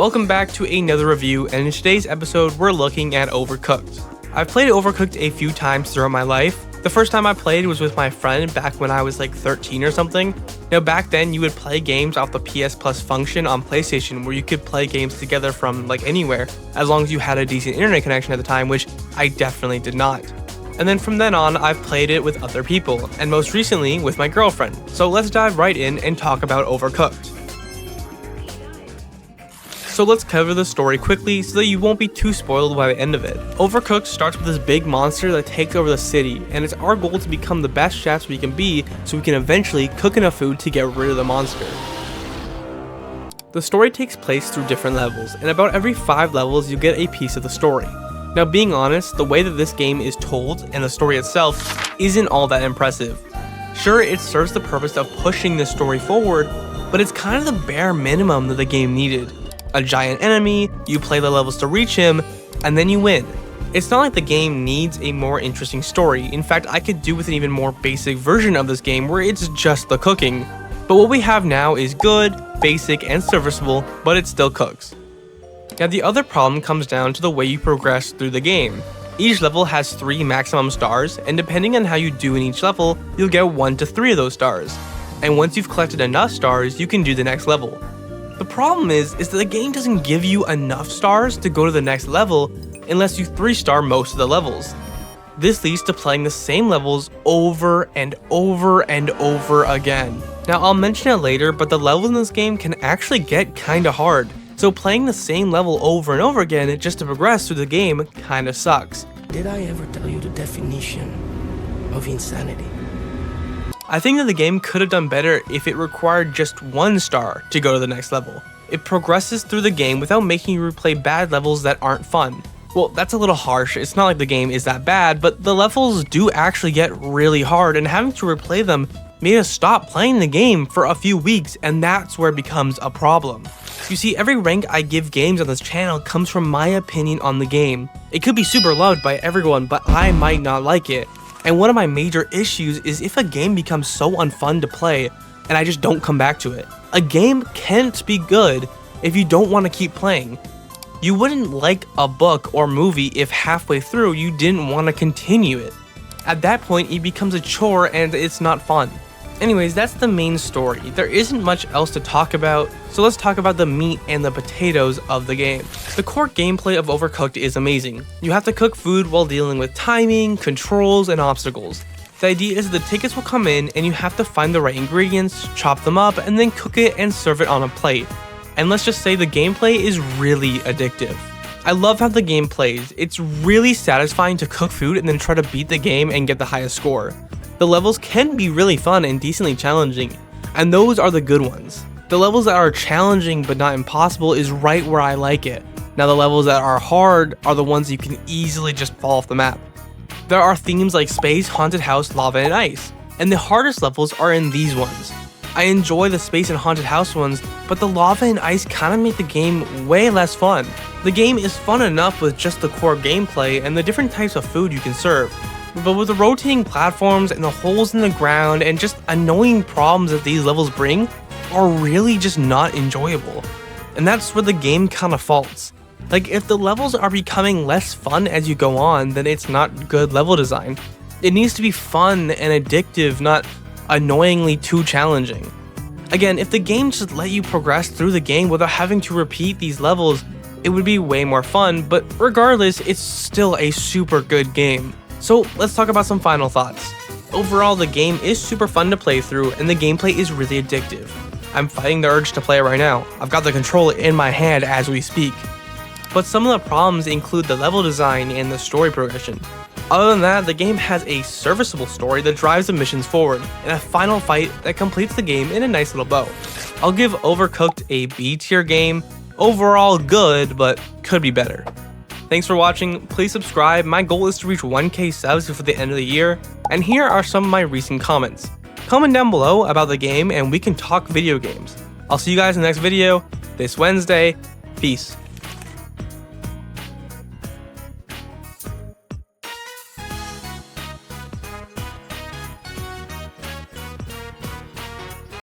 Welcome back to another review, and in today's episode we're looking at Overcooked. I've played Overcooked a few times throughout my life. The first time I played was with my friend back when I was like 13 or something. Now back then you would play games off the PS Plus function on PlayStation where you could play games together from like anywhere as long as you had a decent internet connection at the time, which I definitely did not. And then from then on I've played it with other people, and most recently with my girlfriend. So let's dive right in and talk about Overcooked. So let's cover the story quickly so that you won't be too spoiled by the end of it. Overcooked starts with this big monster that takes over the city, and it's our goal to become the best chefs we can be so we can eventually cook enough food to get rid of the monster. The story takes place through different levels, and about every 5 levels you get a piece of the story. Now being honest, the way that this game is told and the story itself isn't all that impressive. Sure, it serves the purpose of pushing the story forward, but it's kind of the bare minimum that the game needed. A giant enemy, you play the levels to reach him, and then you win. It's not like the game needs a more interesting story. In fact, I could do with an even more basic version of this game where it's just the cooking. But what we have now is good, basic, and serviceable, but it still cooks. Now the other problem comes down to the way you progress through the game. Each level has 3 maximum stars, and depending on how you do in each level, you'll get 1 to 3 of those stars. And once you've collected enough stars, you can do the next level. The problem is that the game doesn't give you enough stars to go to the next level unless you 3-star most of the levels. This leads to playing the same levels over and over and over again. Now I'll mention it later, but the levels in this game can actually get kinda hard, so playing the same level over and over again just to progress through the game kinda sucks. Did I ever tell you the definition of insanity? I think that the game could have done better if it required just 1 star to go to the next level. It progresses through the game without making you replay bad levels that aren't fun. Well, that's a little harsh. It's not like the game is that bad, but the levels do actually get really hard, and having to replay them made us stop playing the game for a few weeks, and that's where it becomes a problem. You see, every rank I give games on this channel comes from my opinion on the game. It could be super loved by everyone, but I might not like it. And one of my major issues is if a game becomes so unfun to play and I just don't come back to it. A game can't be good if you don't want to keep playing. You wouldn't like a book or movie if halfway through you didn't want to continue it. At that point, it becomes a chore and it's not fun. Anyways, that's the main story. There isn't much else to talk about, so let's talk about the meat and the potatoes of the game. The core gameplay of Overcooked is amazing. You have to cook food while dealing with timing, controls, and obstacles. The idea is the tickets will come in and you have to find the right ingredients, chop them up, and then cook it and serve it on a plate. And let's just say the gameplay is really addictive. I love how the game plays. It's really satisfying to cook food and then try to beat the game and get the highest score. The levels can be really fun and decently challenging, and those are the good ones. The levels that are challenging but not impossible is right where I like it. Now the levels that are hard are the ones you can easily just fall off the map. There are themes like space, haunted house, lava, and ice, and the hardest levels are in these ones. I enjoy the space and haunted house ones, but the lava and ice kinda make the game way less fun. The game is fun enough with just the core gameplay and the different types of food you can serve. But with the rotating platforms and the holes in the ground and just annoying problems that these levels bring are really just not enjoyable. And that's where the game kinda faults. Like, if the levels are becoming less fun as you go on, then it's not good level design. It needs to be fun and addictive, not annoyingly too challenging. Again, if the game just let you progress through the game without having to repeat these levels, it would be way more fun, but regardless, it's still a super good game. So let's talk about some final thoughts. Overall, the game is super fun to play through and the gameplay is really addictive. I'm fighting the urge to play it right now. I've got the controller in my hand as we speak. But some of the problems include the level design and the story progression. Other than that, the game has a serviceable story that drives the missions forward, and a final fight that completes the game in a nice little bow. I'll give Overcooked a B tier game. Overall good, but could be better. Thanks for watching. Please subscribe. My goal is to reach 1K subs before the end of the year, and here are some of my recent comments. Comment down below about the game and we can talk video games. I'll see you guys in the next video this Wednesday. Peace.